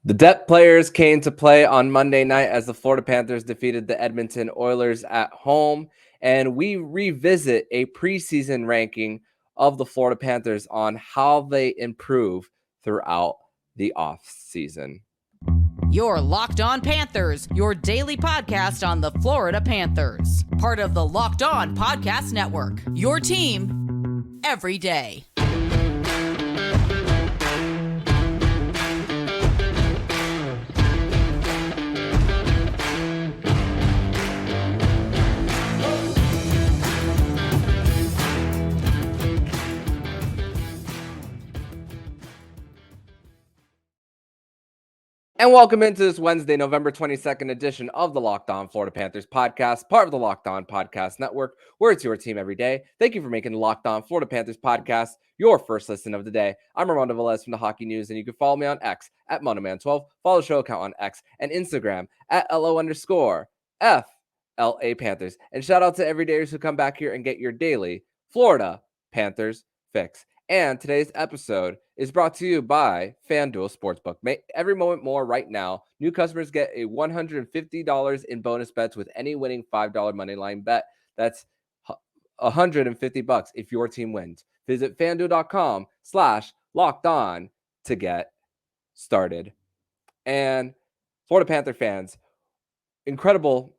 The depth players came to play on Monday night as the Florida Panthers defeated the Edmonton Oilers at home, and we revisit a preseason ranking of the Florida Panthers on how they improve throughout the offseason. You're Locked On Panthers, your daily podcast on the Florida Panthers. Part of the Locked On Podcast Network, your team every day. And welcome into this Wednesday, November 22nd edition of the Locked On Florida Panthers podcast, part of the Locked On Podcast Network, where it's your team every day. Thank you for making the Locked On Florida Panthers podcast your first listen of the day. I'm Armando Velez from the Hockey News, and you can follow me on X at MondoMan12. Follow the show account on X and Instagram at LO_FLA Panthers. And shout out to everydayers who come back here and get your daily Florida Panthers fix. And today's episode is brought to you by FanDuel Sportsbook. Make every moment more right now. New customers get a $150 in bonus bets with any winning $5 moneyline bet. That's $150 if your team wins. Visit FanDuel.com/lockedon to get started. And Florida Panther fans, incredible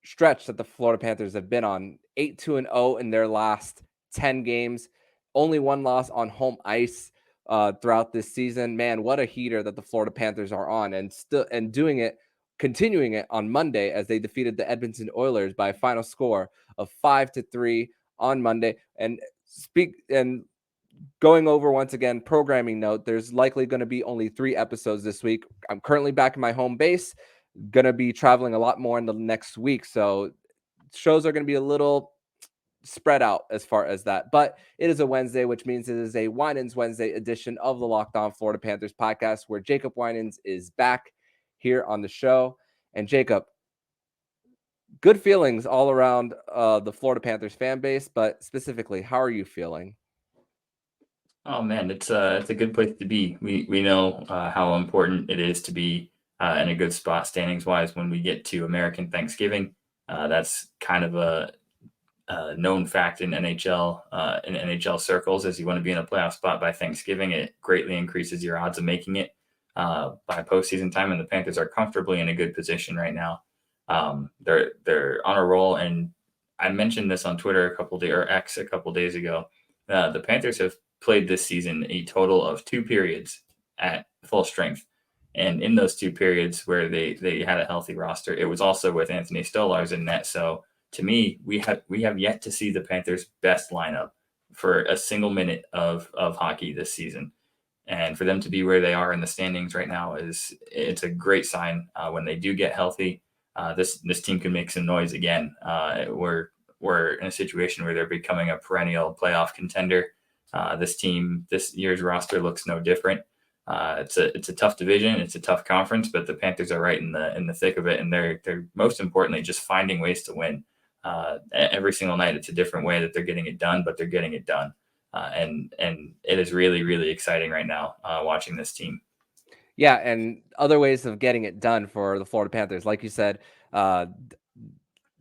stretch that the Florida Panthers have been on. 8-2-0 in their last 10 games. Only one loss on home ice throughout this season. Man, what a heater that the Florida Panthers are on, and continuing it on Monday as they defeated the Edmonton Oilers by a final score of 5-3 on Monday. And going over once again, programming note, there's likely going to be only 3 episodes this week. I'm currently back in my home base, going to be traveling a lot more in the next week. So shows are going to be a little spread out as far as that, but it is a Wednesday, which means it is a Winans Wednesday edition of the Locked On Florida Panthers podcast, where Jacob Winans is back here on the show. And Jacob, good feelings all around the Florida Panthers fan base, but specifically, how are you feeling? Oh man, it's a good place to be. We know how important it is to be in a good spot standings wise when we get to American Thanksgiving. That's kind of a known fact in NHL circles. As you want to be in a playoff spot by Thanksgiving, it greatly increases your odds of making it by postseason time, and the Panthers are comfortably in a good position right now. They're on a roll, and I mentioned this on Twitter X a couple days ago. The Panthers have played this season a total of 2 periods at full strength, and in those 2 periods where they had a healthy roster, it was also with Anthony Stolarz in net. So to me, we have yet to see the Panthers' best lineup for a single minute of hockey this season. And for them to be where they are in the standings right now it's a great sign. When they do get healthy, this team can make some noise again. We're in a situation where they're becoming a perennial playoff contender. This year's roster looks no different. It's a tough division. It's a tough conference, but the Panthers are right in the thick of it, and they're most importantly just finding ways to win. Every single night, it's a different way that they're getting it done, but they're getting it done. And it is really, really exciting right now watching this team. Yeah, and other ways of getting it done for the Florida Panthers, like you said,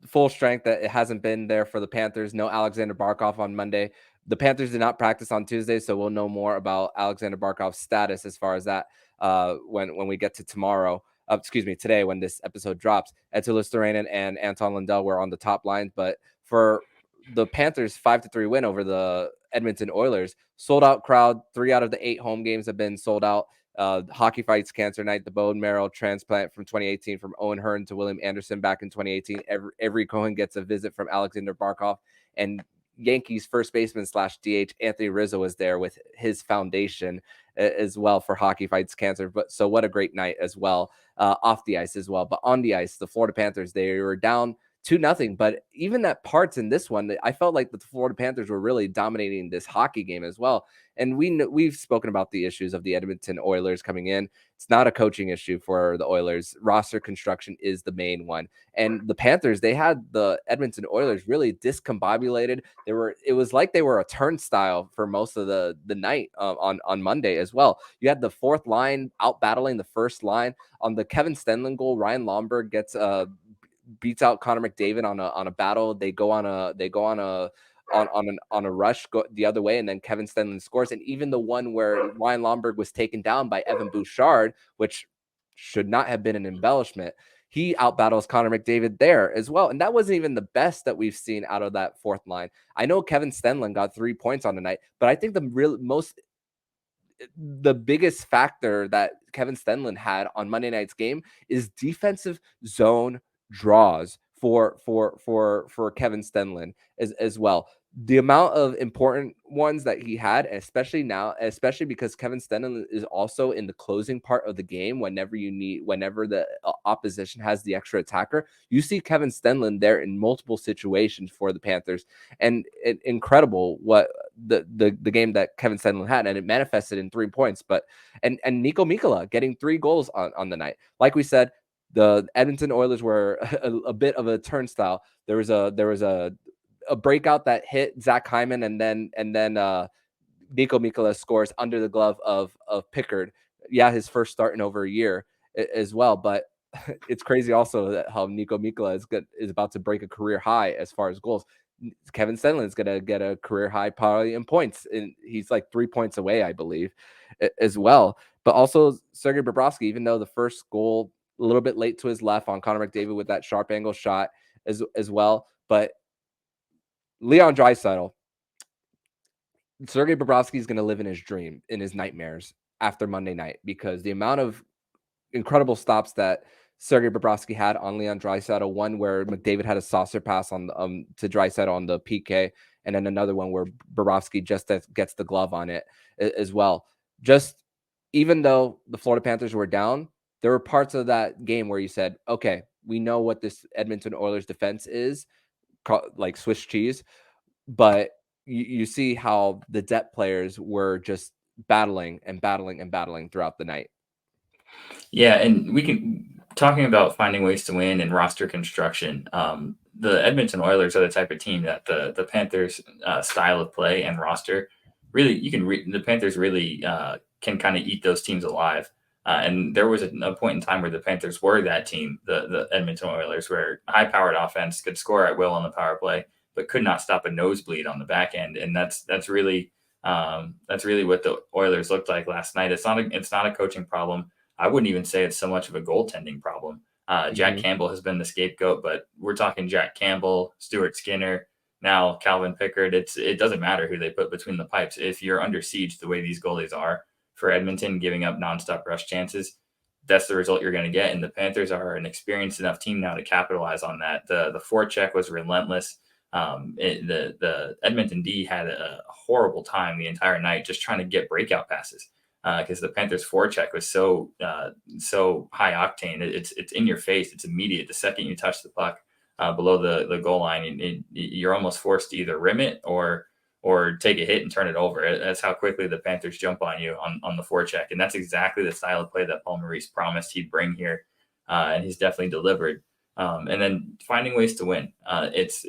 full strength, that it hasn't been there for the Panthers. No Alexander Barkov on Monday. The Panthers did not practice on Tuesday, so we'll know more about Alexander Barkov's status as far as that when we get to today when this episode drops. Etulis Tureinen and Anton Lundell were on the top lines, but for the Panthers' 5-3 win over the Edmonton Oilers, sold out crowd. 3 out of the 8 home games have been sold out. Hockey Fights Cancer Night, the bone marrow transplant from 2018 from Owen Hearn to William Anderson back in 2018. Every Cohen gets a visit from Alexander Barkov, and Yankees first baseman /DH Anthony Rizzo was there with his foundation as well for Hockey Fights Cancer. But so what a great night as well, off the ice as well. But on the ice, the Florida Panthers, they were down 2-0. But even at parts in this one, I felt like the Florida Panthers were really dominating this hockey game as well. And we've spoken about the issues of the Edmonton Oilers coming in. It's not a coaching issue for the Oilers. Roster construction is the main one. And the Panthers, they had the Edmonton Oilers really discombobulated. It was like they were a turnstile for most of the night on Monday as well. You had the fourth line out battling the first line. On the Kevin Stenlund goal, Ryan Lomberg beats out Connor McDavid on a battle. They go on a rush go the other way, and then Kevin Stenlund scores. And even the one where Ryan Lomberg was taken down by Evan Bouchard, which should not have been an embellishment, he outbattles Connor McDavid there as well. And that wasn't even the best that we've seen out of that fourth line. I know Kevin Stenlund got 3 points on the night, but I think the biggest factor that Kevin Stenlund had on Monday night's game is defensive zone draws for Kevin Stenlund as well. The amount of important ones that he had, especially because Kevin Stenlund is also in the closing part of the game. Whenever the opposition has the extra attacker, you see Kevin Stenlund there in multiple situations for the Panthers, and incredible what the game that Kevin Stenlund had, and it manifested in 3 points. But and Niko Mikkola getting 3 goals on the night. Like we said, the Edmonton Oilers were a bit of a turnstile. There was a breakout that hit Zach Hyman, and then Niko Mikkola scores under the glove of Pickard. Yeah, his first start in over a year as well. But it's crazy also that how Niko Mikkola is about to break a career high as far as goals. Kevin Stenlund is going to get a career high probably in points, and he's like 3 points away, I believe, as well. But also Sergei Bobrovsky, even though the first goal a little bit late to his left on Connor McDavid with that sharp angle shot as well, but Leon Draisaitl, Sergei Bobrovsky is going to live in his dream, in his nightmares after Monday night, because the amount of incredible stops that Sergei Bobrovsky had on Leon Draisaitl, one where McDavid had a saucer pass on to Draisaitl on the PK, and then another one where Bobrovsky just gets the glove on it as well. Just even though the Florida Panthers were down, there were parts of that game where you said, okay, we know what this Edmonton Oilers defense is, like Swiss cheese, but you see how the depth players were just battling throughout the night. Yeah, and talking about finding ways to win and roster construction. The Edmonton Oilers are the type of team that the Panthers' style of play and roster really, the Panthers really can kind of eat those teams alive. And there was a point in time where the Panthers were that team, the Edmonton Oilers, where high-powered offense could score at will on the power play, but could not stop a nosebleed on the back end. And that's really what the Oilers looked like last night. It's not a coaching problem. I wouldn't even say it's so much of a goaltending problem. Jack Campbell has been the scapegoat, but we're talking Jack Campbell, Stuart Skinner, now Calvin Pickard. It doesn't matter who they put between the pipes. If you're under siege the way these goalies are for Edmonton, giving up nonstop rush chances, that's the result you're going to get. And the Panthers are an experienced enough team now to capitalize on that. The forecheck was relentless. The Edmonton D had a horrible time the entire night just trying to get breakout passes because the Panthers forecheck was so high octane. It's in your face. It's immediate. The second you touch the puck below the goal line, you're almost forced to either rim it or take a hit and turn it over. That's how quickly the Panthers jump on you on the forecheck. And that's exactly the style of play that Paul Maurice promised he'd bring here. And he's definitely delivered. And then finding ways to win. It's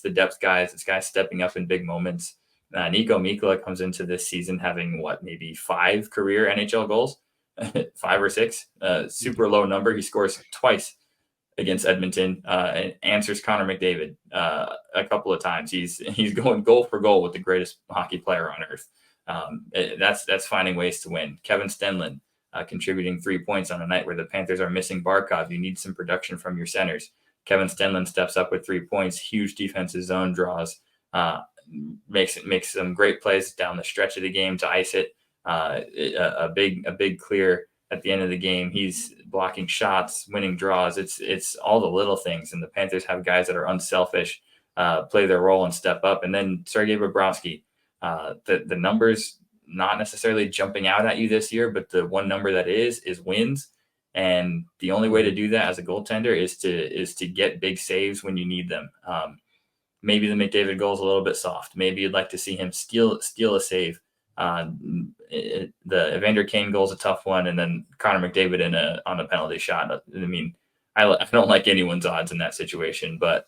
the depth guys. It's guys stepping up in big moments. Niko Mikkola comes into this season having maybe 5 career NHL goals, 5 or 6, super low number. He scores twice against Edmonton and answers Connor McDavid a couple of times. He's going goal for goal with the greatest hockey player on earth. That's finding ways to win. Kevin Stenlund contributing 3 points on a night where the Panthers are missing Barkov. You need some production from your centers. Kevin Stenlund steps up with 3 points, huge defensive zone draws, makes some great plays down the stretch of the game to ice it. A big clear at the end of the game. He's blocking shots, winning draws. It's all the little things. And the Panthers have guys that are unselfish, play their role and step up. And then Sergei Bobrovsky, the numbers not necessarily jumping out at you this year, but the one number that is wins. And the only way to do that as a goaltender is to get big saves when you need them. Maybe the McDavid goal is a little bit soft. Maybe you'd like to see him steal a save. The Evander Kane goal is a tough one, and then Connor McDavid on a penalty shot. I mean, I don't like anyone's odds in that situation, but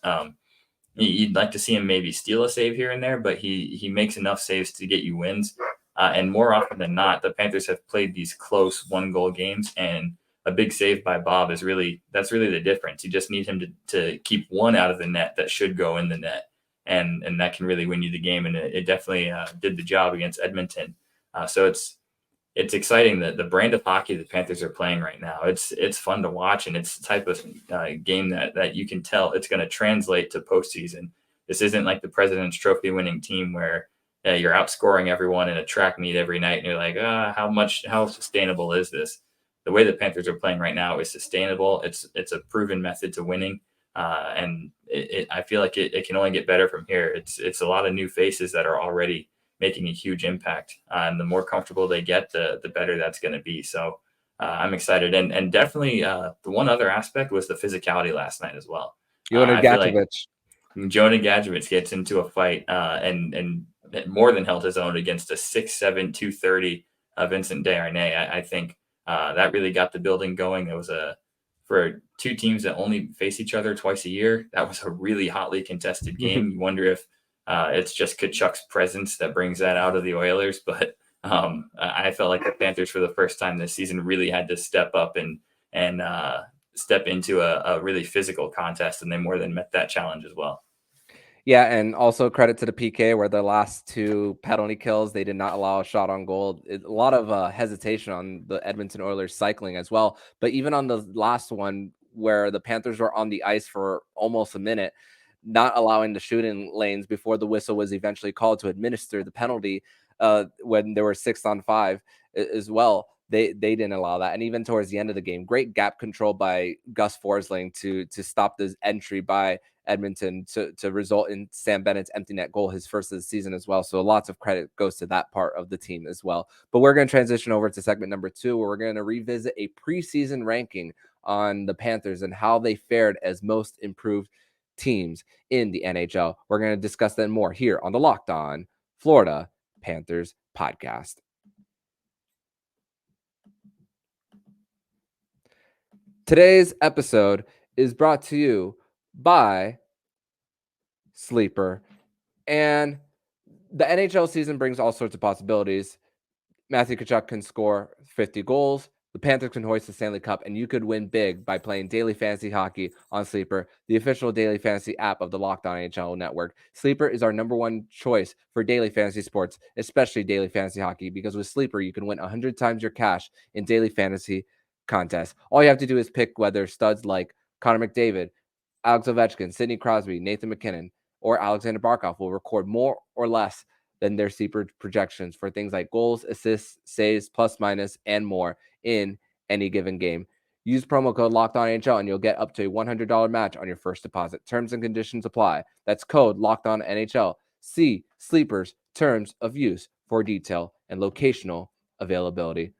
you'd like to see him maybe steal a save here and there, but he makes enough saves to get you wins. And more often than not, the Panthers have played these close 1-goal games, and a big save by Bob that's really the difference. You just need him to keep one out of the net that should go in the net, and that can really win you the game. And it definitely did the job against Edmonton. So it's exciting that the brand of hockey the Panthers are playing right now. It's fun to watch, and it's the type of game that you can tell it's going to translate to postseason. This isn't like the President's Trophy winning team where you're outscoring everyone in a track meet every night, and you're like, how sustainable is this? The way the Panthers are playing right now is sustainable. It's a proven method to winning, and I feel like it can only get better from here. It's a lot of new faces that are already making a huge impact, and the more comfortable they get, the better that's going to be. So I'm excited, and definitely the one other aspect was the physicality last night as well. Jonah Gadjevich. Jonah Gadjevich gets into a fight and more than held his own against a 6'7", 230 Vincent Desharnais. I think that really got the building going. It was for two teams that only face each other twice a year. That was a really hotly contested game. You wonder if it's just Tkachuk's presence that brings that out of the Oilers. But I felt like the Panthers for the first time this season really had to step up and step into a really physical contest, and they more than met that challenge as well. Yeah, and also credit to the PK where the last two penalty kills, they did not allow a shot on goal. A lot of hesitation on the Edmonton Oilers cycling as well. But even on the last one where the Panthers were on the ice for almost a minute, not allowing the shooting lanes before the whistle was eventually called to administer the penalty when there were 6-on-5 as well. They didn't allow that. And even towards the end of the game, great gap control by Gus Forsling to stop this entry by Edmonton to result in Sam Bennett's empty net goal, his first of the season as well. So lots of credit goes to that part of the team as well. But we're going to transition over to segment number 2, where we're going to revisit a preseason ranking on the Panthers and how they fared as most improved teams in the NHL. We're going to discuss that more here on the Locked On Florida Panthers podcast. Today's episode is brought to you by Sleeper. And the NHL season brings all sorts of possibilities. Matthew Tkachuk can score 50 goals. The Panthers can hoist the Stanley Cup, and you could win big by playing daily fantasy hockey on Sleeper, the official daily fantasy app of the Locked On NHL network. Sleeper is our number one choice for daily fantasy sports, especially daily fantasy hockey, because with Sleeper, you can win 100 times your cash in daily fantasy contests. All you have to do is pick whether studs like Connor McDavid, Alex Ovechkin, Sidney Crosby, Nathan McKinnon, or Alexander Barkov will record more or less than their Sleeper projections for things like goals, assists, saves, plus minus, and more in any given game. Use promo code LOCKEDONNHL and you'll get up to a $100 match on your first deposit. Terms and conditions apply. That's code LOCKEDONNHL. See Sleeper's terms of use for detail and locational availability.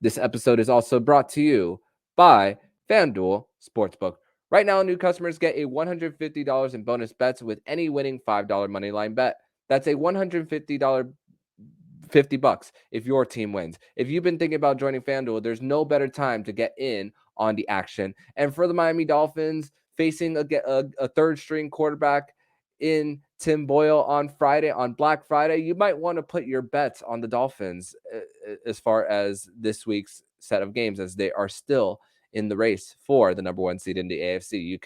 This episode is also brought to you by FanDuel Sportsbook. Right now, new customers get a $150 in bonus bets with any winning $5 moneyline bet. That's a $150 $50 if your team wins. If you've been thinking about joining FanDuel, there's no better time to get in on the action. And for the Miami Dolphins facing a third string quarterback in Tim Boyle on Friday, on Black Friday, you might want to put your bets on the Dolphins as far as this week's set of games, as they are still in the race for the number 1 seed in the AFC. You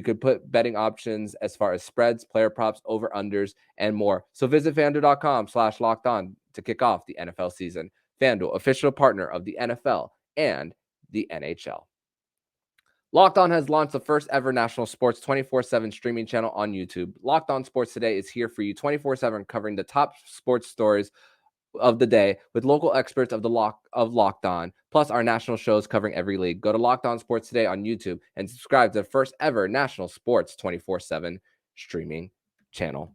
could put betting options as far as spreads, player props, over unders, and more. So visit FanDuel.com/lockedon to kick off the NFL season. FanDuel, official partner of the NFL and the NHL. Locked On has launched the first ever national sports 24/7 streaming channel on YouTube. Locked On Sports Today is here for you 24/7, covering the top sports stories of the day with local experts of Locked On, plus our national shows covering every league. Go to Locked On Sports Today on YouTube and subscribe to the first ever national sports 24/7 streaming channel.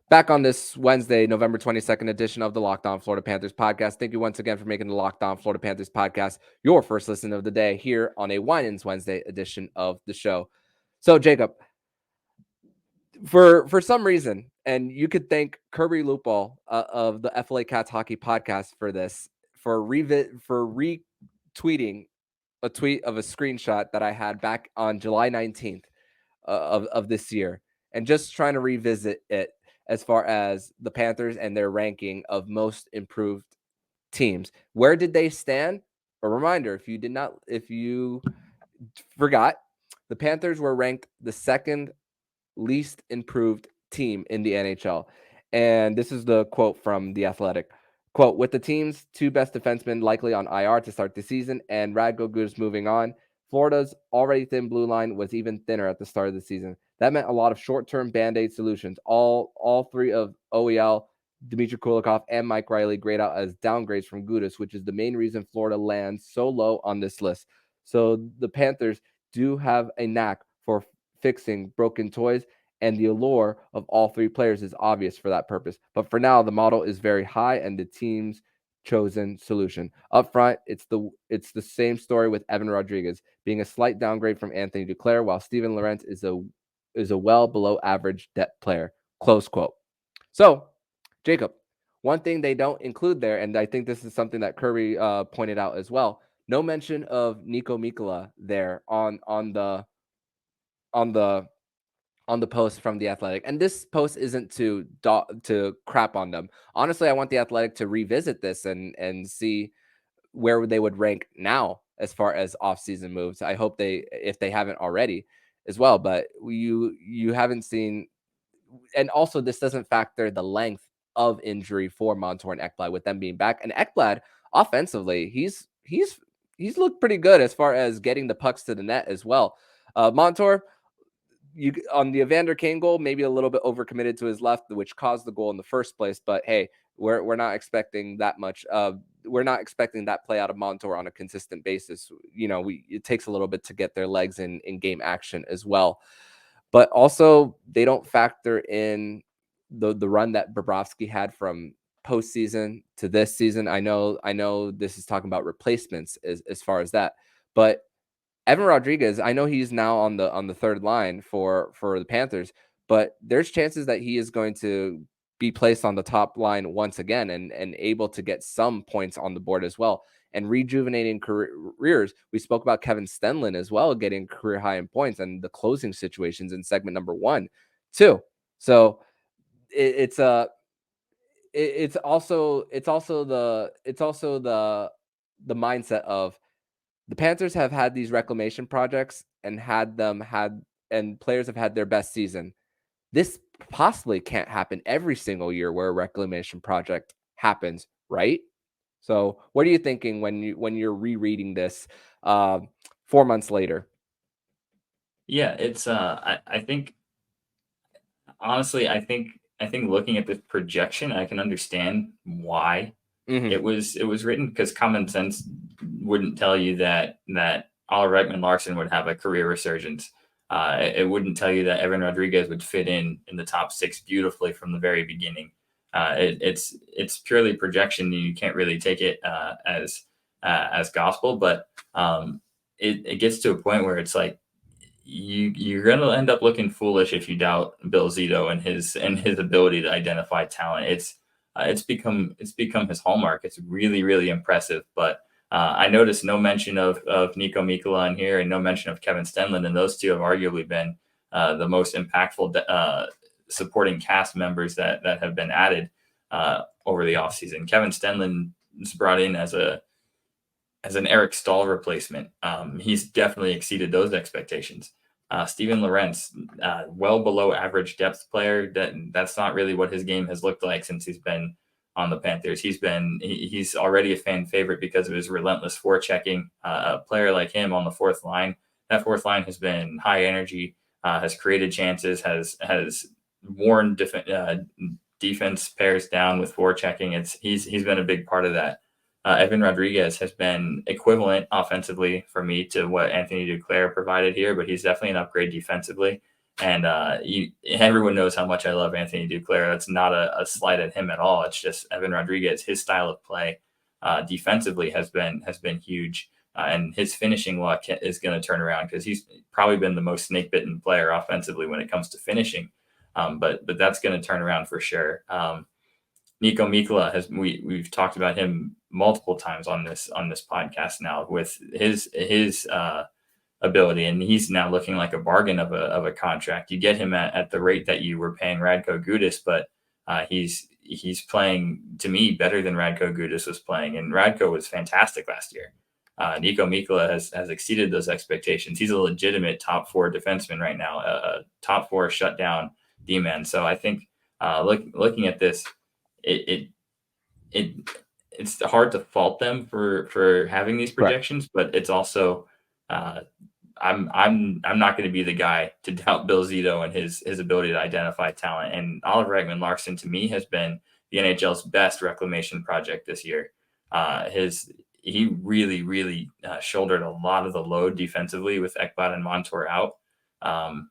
Back on this Wednesday, November 22nd edition of the Locked On Florida Panthers podcast. Thank you once again for making the Locked On Florida Panthers podcast your first listen of the day here on a Winans Wednesday edition of the show. So, Jacob, for some reason, and you could thank Kirby Lupal of the FLA Cats Hockey Podcast for this, for retweeting a tweet of a screenshot that I had back on July 19th of this year, and just trying to revisit it as far as the Panthers and their ranking of most improved teams. Where did they stand? A reminder, if you forgot, the Panthers were ranked the second least improved team in the NHL. And this is the quote from The Athletic. Quote, with the team's two best defensemen likely on IR to start the season and Radko Gudas moving on, Florida's already thin blue line was even thinner at the start of the season. That meant a lot of short-term Band-Aid solutions. All three of OEL, Dmitry Kulikov, and Mike Riley grayed out as downgrades from Gudas, which is the main reason Florida lands so low on this list. So the Panthers do have a knack for fixing broken toys, and the allure of all three players is obvious for that purpose. But for now, the model is very high and the team's chosen solution. Up front, it's the same story with Evan Rodriguez being a slight downgrade from Anthony Duclair, while Steven Lorentz is a well below average depth player. Close quote. So, Jacob, one thing they don't include there, and I think this is something that Kirby pointed out as well, no mention of Niko Mikkola there on the post from The Athletic. And this post isn't to crap on them. Honestly, I want The Athletic to revisit this and see where they would rank now as far as offseason moves. I hope if they haven't already as well, but you haven't seen, and also this doesn't factor the length of injury for Montour and Ekblad with them being back. And Ekblad offensively, he's looked pretty good as far as getting the pucks to the net as well. Montour, on the Evander Kane goal, maybe a little bit overcommitted to his left, which caused the goal in the first place. But hey, we're not expecting that much. We're not expecting that play out of Montour on a consistent basis. It takes a little bit to get their legs in game action as well. But also, they don't factor in the run that Bobrovsky had from postseason to this season. I know this is talking about replacements as far as that, but Evan Rodriguez, I know he's now on the third line for the Panthers, but there's chances that he is going to be placed on the top line once again and able to get some points on the board as well. And rejuvenating careers, we spoke about Kevin Stenlund as well, getting career high in points and the closing situations in segment number 1 too. So it's also the mindset of the Panthers have had these reclamation projects and and players have had their best season. This possibly can't happen every single year where a reclamation project happens, right? So what are you thinking when you're rereading this 4 months later? Yeah, it's I think honestly, I think looking at this projection, I can understand why it was written, because common sense wouldn't tell you that Oliver Ekman-Larsson would have a career resurgence. It wouldn't tell you that Evan Rodriguez would fit in the top 6 beautifully from the very beginning. It's purely projection. You can't really take it as gospel, but it gets to a point where it's like you're going to end up looking foolish if you doubt Bill Zito and his ability to identify talent. It's become his hallmark. It's really, really impressive. But I noticed no mention of Niko Mikkola in here and no mention of Kevin Stenlund, and those two have arguably been the most impactful supporting cast members that have been added over the offseason. Kevin Stenlund is brought in as an Eric Stahl replacement. He's definitely exceeded those expectations. Steven Lorentz, well below average depth player. That's not really what his game has looked like since he's been on the Panthers. He's already a fan favorite because of his relentless forechecking. A player like him on the fourth line, that fourth line has been high energy, has created chances, has worn defense pairs down with forechecking. He's been a big part of that. Evan Rodriguez has been equivalent offensively for me to what Anthony Duclair provided here, but he's definitely an upgrade defensively. And everyone knows how much I love Anthony Duclair. That's not a slight at him at all. It's just Evan Rodriguez, his style of play defensively has been huge. And his finishing luck is going to turn around because he's probably been the most snake bitten player offensively when it comes to finishing. But that's going to turn around for sure. Nico Mikkola we've talked about him multiple times on this podcast now with his ability, and he's now looking like a bargain of a contract. You get him at the rate that you were paying Radko Gudas, but he's playing, to me, better than Radko Gudas was playing, and Radko was fantastic last year. Nico Mikkola has exceeded those expectations. He's a legitimate top 4 defenseman right now, a top 4 shutdown D-man. So I think looking at this, it's hard to fault them for having these projections, right. But it's also I'm not going to be the guy to doubt Bill Zito and his ability to identify talent. And Oliver Ekman-Larsson, to me, has been the NHL's best reclamation project this year. He really shouldered a lot of the load defensively with Ekblad and Montour out.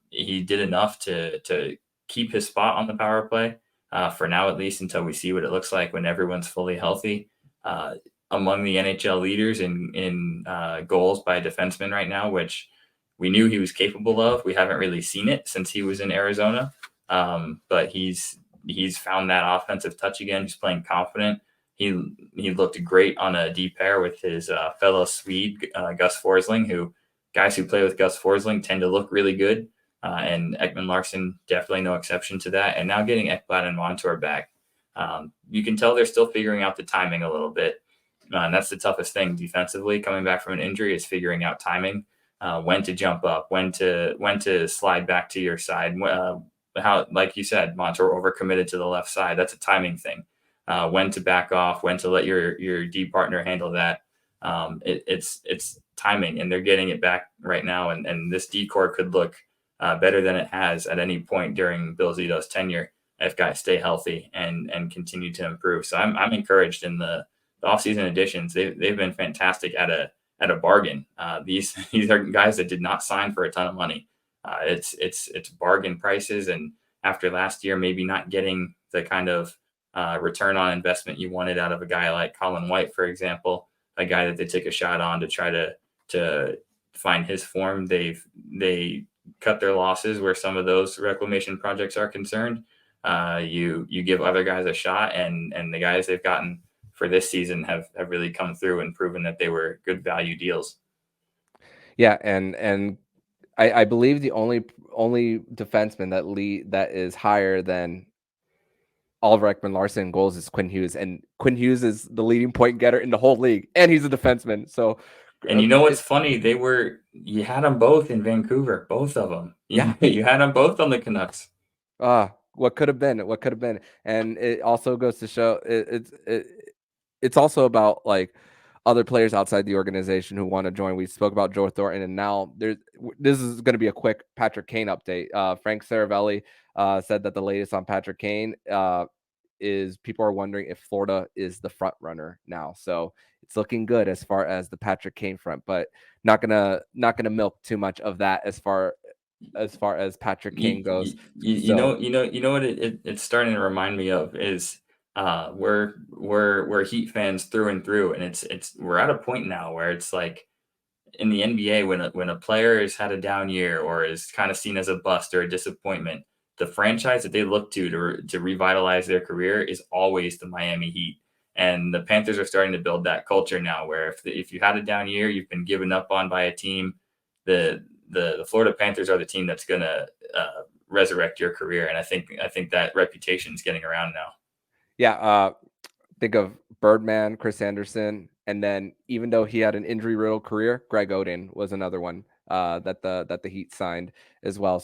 He did enough to keep his spot on the power play for now, at least until we see what it looks like when everyone's fully healthy. Among the NHL leaders in goals by defensemen right now, which we knew he was capable of. We haven't really seen it since he was in Arizona, but he's found that offensive touch again. He's playing confident. He looked great on a deep pair with his fellow Swede, Gus Forsling, who guys who play with Gus Forsling tend to look really good. And Ekman-Larsson, definitely no exception to that. And now getting Ekblad and Montour back, you can tell they're still figuring out the timing a little bit. And that's the toughest thing defensively coming back from an injury is figuring out timing, when to jump up, when to slide back to your side. How, like you said, Montour overcommitted to the left side. That's a timing thing. When to back off, when to let your D partner handle that. It's timing, and they're getting it back right now. And this D core could look better than it has at any point during Bill Zito's tenure if guys stay healthy and continue to improve. So I'm encouraged in the offseason additions. They've been fantastic at a bargain. These are guys that did not sign for a ton of money. It's bargain prices, and after last year, maybe not getting the kind of return on investment you wanted out of a guy like Colin White, for example, a guy that they took a shot on to try to find his form. They cut their losses where some of those reclamation projects are concerned. You give other guys a shot, and the guys they've gotten for this season have really come through and proven that they were good value deals. Yeah, and I believe the only defenseman that is higher than Oliver Ekman-Larsson goals is Quinn Hughes, and Quinn Hughes is the leading point getter in the whole league, and he's a defenseman. So, and you know what's funny? You had them both in Vancouver, both of them. You had them both on the Canucks. What could have been, and it also goes to show it's also about like other players outside the organization who want to join. We spoke about Joe Thornton, and now this is going to be a quick Patrick Kane update. Frank Saravelli said that the latest on Patrick Kane is people are wondering if Florida is the front runner now. So it's looking good as far as the Patrick Kane front, but not gonna milk too much of that as far as Patrick Kane goes. You know what it's starting to remind me of is we're Heat fans through and through, and we're at a point now where it's like in the NBA when a player has had a down year or is kind of seen as a bust or a disappointment, the franchise that they look to revitalize their career is always the Miami Heat. And the Panthers are starting to build that culture now where if you had a down year, you've been given up on by a team, the Florida Panthers are the team that's going to resurrect your career. And I think that reputation is getting around now. Yeah. Think of Birdman, Chris Anderson. And then even though he had an injury-riddled career, Greg Oden was another one that the Heat signed as well.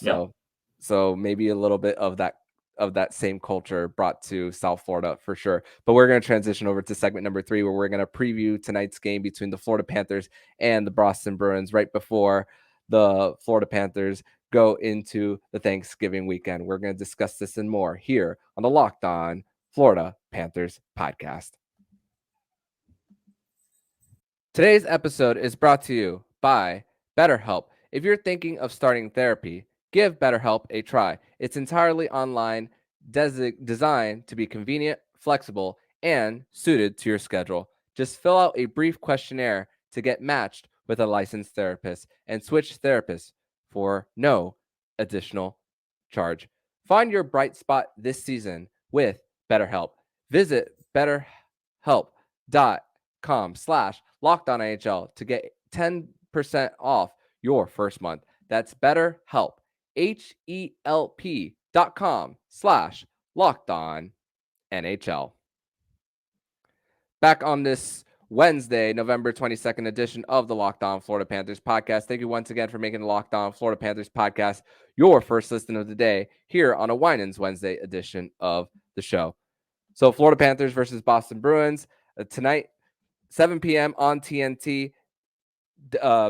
So maybe a little bit of that same culture brought to South Florida for sure. But we're going to transition over to segment number 3, where we're going to preview tonight's game between the Florida Panthers and the Boston Bruins right before the Florida Panthers go into the Thanksgiving weekend. We're going to discuss this and more here on the Locked On Florida Panthers podcast. Today's episode is brought to you by BetterHelp. If you're thinking of starting therapy, Give BetterHelp a try. It's entirely online, designed to be convenient, flexible, and suited to your schedule. Just fill out a brief questionnaire to get matched with a licensed therapist and switch therapists for no additional charge. Find your bright spot this season with BetterHelp. Visit betterhelp.com/LockedOnNHL to get 10% off your first month. That's BetterHelp, HELP.com/LockedOnNHL. Back on this Wednesday, November 22nd edition of the Locked On Florida Panthers podcast. Thank you once again for making the Locked On Florida Panthers podcast your first listen of the day here on a Winans Wednesday edition of the show. So Florida Panthers versus Boston Bruins tonight, 7 p.m. on TNT.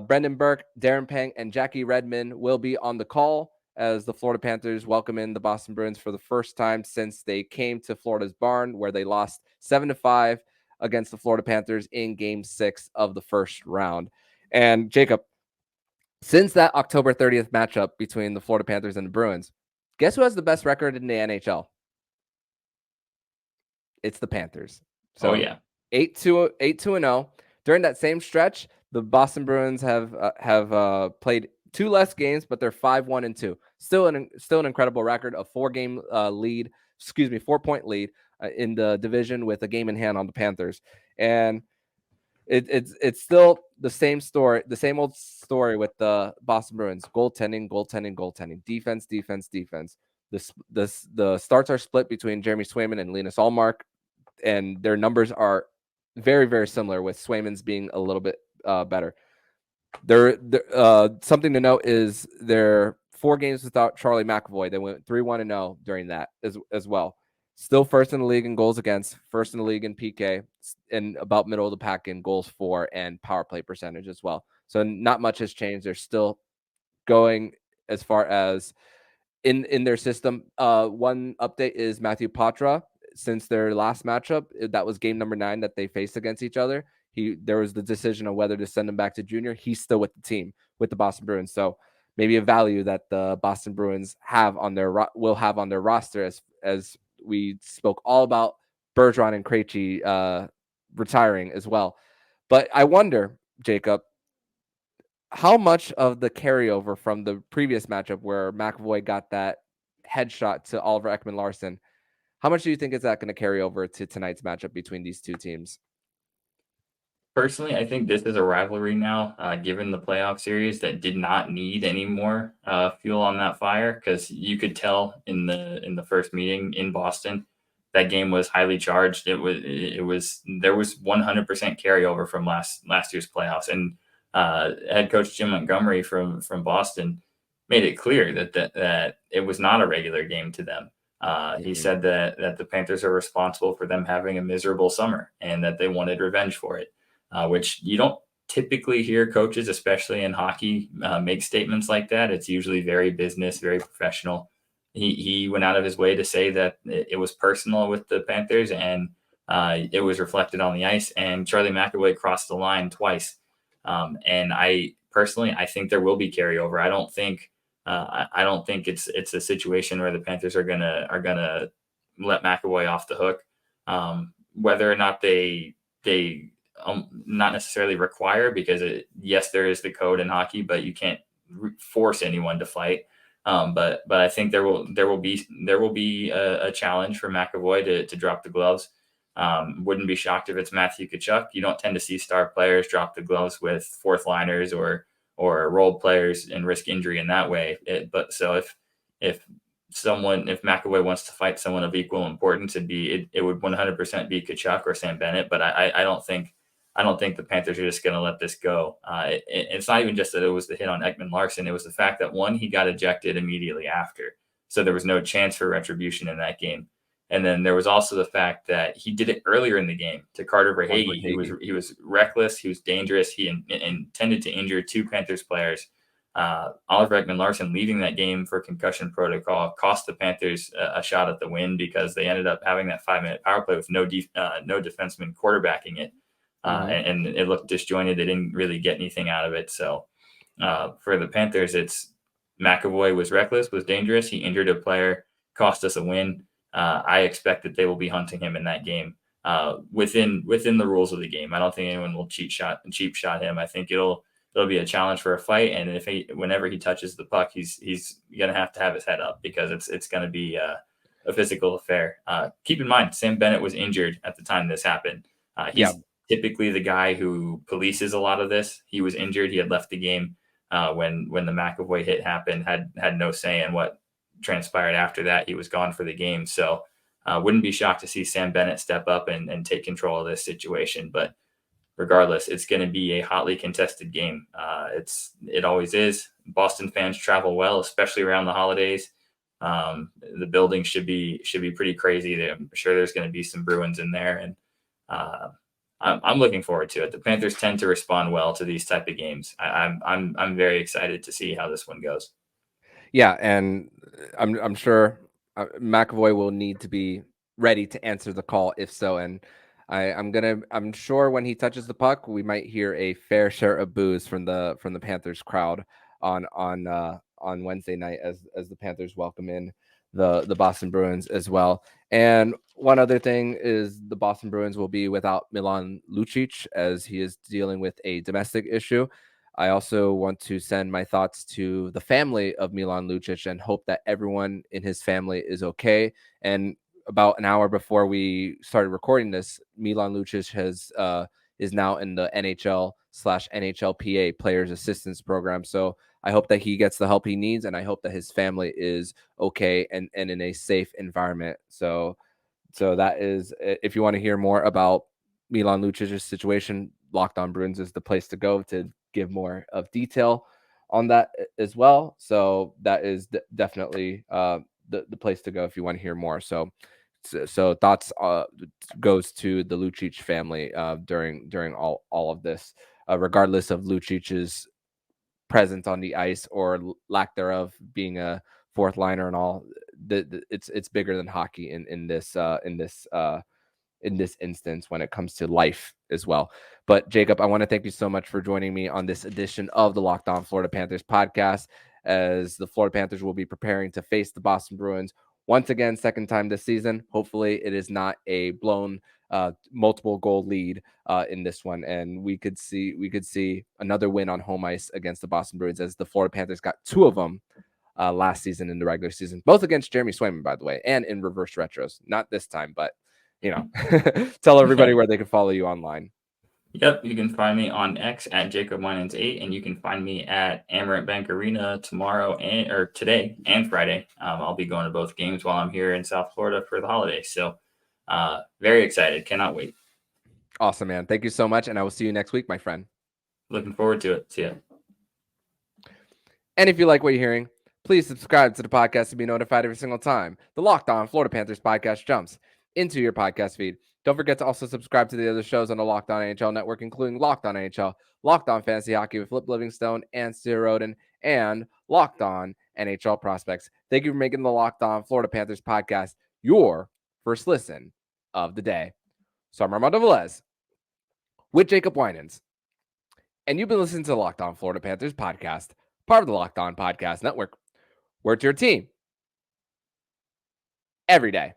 Brendan Burke, Darren Pang, and Jackie Redmond will be on the call as the Florida Panthers welcome in the Boston Bruins for the first time since they came to Florida's barn, where they lost 7-5 against the Florida Panthers in Game 6 of the first round. And Jacob, since that October 30th matchup between the Florida Panthers and the Bruins, guess who has the best record in the NHL? It's the Panthers. So 8-2-0. During that same stretch, the Boston Bruins have played 2 less games, but they're 5-1-2. Still an incredible record, a 4-point lead in the division with a game in hand on the Panthers. And it's still the same story, the same old story with the Boston Bruins: goaltending, defense. The starts are split between Jeremy Swayman and Linus Ullmark, and their numbers are very, very similar, with Swayman's being a little bit better. Something to note is they're 4 games without Charlie McAvoy. They went 3-1-0 during that as well. Still first in the league in goals against, first in the league in PK, and about middle of the pack in goals for and power play percentage as well. So not much has changed. They're still going as far as in their system. One update is Matthew Patra. Since their last matchup, that was game number 9 that they faced against each other. There was the decision of whether to send him back to junior. He's still with the team, with the Boston Bruins. So maybe a value that the Boston Bruins will have on their roster, as we spoke all about Bergeron and Krejci retiring as well. But I wonder, Jacob, how much of the carryover from the previous matchup where McAvoy got that headshot to Oliver Ekman-Larsson, how much do you think is that going to carry over to tonight's matchup between these two teams? Personally, I think this is a rivalry now, given the playoff series, that did not need any more fuel on that fire, because you could tell in the first meeting in Boston that game was highly charged. There was 100% carryover from last year's playoffs, and head coach Jim Montgomery from Boston made it clear that it was not a regular game to them. He said that the Panthers are responsible for them having a miserable summer and that they wanted revenge for it, which you don't typically hear coaches, especially in hockey, make statements like that. It's usually very business, very professional. He went out of his way to say that it was personal with the Panthers, and it was reflected on the ice, and Charlie McAvoy crossed the line twice. And I think there will be carryover. I don't think it's a situation where the Panthers are gonna let McAvoy off the hook. Whether or not they not necessarily require, because yes, there is the code in hockey, but you can't force anyone to fight. But I think there will be a challenge for McAvoy to drop the gloves. Wouldn't be shocked if it's Matthew Tkachuk. You don't tend to see star players drop the gloves with fourth liners or role players and risk injury in that way. But so if McAvoy wants to fight someone of equal importance, it would 100% be Tkachuk or Sam Bennett. But I don't think the Panthers are just going to let this go. It's not even just that it was the hit on Ekman-Larsson. It was the fact that, one, he got ejected immediately after, so there was no chance for retribution in that game. And then there was also the fact that he did it earlier in the game to Carter Verhaeghe. He was reckless. He was dangerous. He intended to injure 2 Panthers players. Oliver Ekman-Larsson leaving that game for concussion protocol cost the Panthers a shot at the win, because they ended up having that 5-minute power play with no defenseman quarterbacking it. And it looked disjointed. They didn't really get anything out of it. So for the Panthers, it's McAvoy was reckless, was dangerous. He injured a player, cost us a win. I expect that they will be hunting him in that game within the rules of the game. I don't think anyone will cheap shot him. I think it'll be a challenge for a fight, and whenever he touches the puck, he's gonna have to have his head up because it's gonna be a physical affair. Keep in mind, Sam Bennett was injured at the time this happened. He's typically the guy who polices a lot of this. He was injured. He had left the game when the McAvoy hit happened. Had no say in what transpired after that. He was gone for the game. So wouldn't be shocked to see Sam Bennett step up and take control of this situation. But regardless, it's going to be a hotly contested game. It always is. Boston fans travel well, especially around the holidays. The building should be pretty crazy. I'm sure there's going to be some Bruins in there, and I'm looking forward to it. The Panthers tend to respond well to these type of games. I'm very excited to see how this one goes. Yeah, and I'm sure McAvoy will need to be ready to answer the call if so. And I'm sure when he touches the puck, we might hear a fair share of boos from the Panthers crowd on Wednesday night as the Panthers welcome in the Boston Bruins as well. And one other thing is the Boston Bruins will be without Milan Lucic as he is dealing with a domestic issue. I also want to send my thoughts to the family of Milan Lucic and hope that everyone in his family is okay. And about an hour before we started recording this, Milan Lucic is now in the NHL/NHLPA Players Assistance Program. So I hope that he gets the help he needs, and I hope that his family is okay and in a safe environment. So that is, if you want to hear more about Milan Lucic's situation, Locked On Bruins is the place to go to give more of detail on that as well. So that is definitely the place to go if you want to hear more. So thoughts goes to the Lucic family during all of this, regardless of Lucic's presence on the ice or lack thereof, being a fourth liner and all. It's bigger than hockey in this instance when it comes to life as well. But Jacob, I want to thank you so much for joining me on this edition of the Locked On Florida Panthers podcast, as the Florida Panthers will be preparing to face the Boston Bruins once again, second time this season. Hopefully it is not a blown multiple goal lead in this one, and we could see another win on home ice against the Boston Bruins, as the Florida Panthers got two of them last season in the regular season, both against Jeremy Swayman, by the way, and in reverse retros. Not this time, but tell everybody where they can follow you online. Yep, you can find me on X at Jacob Winans 8, and you can find me at Amerant Bank Arena today and Friday. I'll be going to both games while I'm here in South Florida for the holidays. So very excited. Cannot wait. Awesome, man. Thank you so much, and I will see you next week, my friend. Looking forward to it. See ya. And if you like what you're hearing, please subscribe to the podcast to be notified every single time the Locked On Florida Panthers podcast jumps into your podcast feed. Don't forget to also subscribe to the other shows on the Locked On NHL network, including Locked On NHL, Locked On Fantasy Hockey with Flip Livingstone and Stu Roden, and Locked On NHL Prospects. Thank you for making the Locked On Florida Panthers podcast your first listen of the day. So I'm Armando Velez with Jacob Winans, and you've been listening to the Locked On Florida Panthers podcast, part of the Locked On Podcast Network. We're your team every day.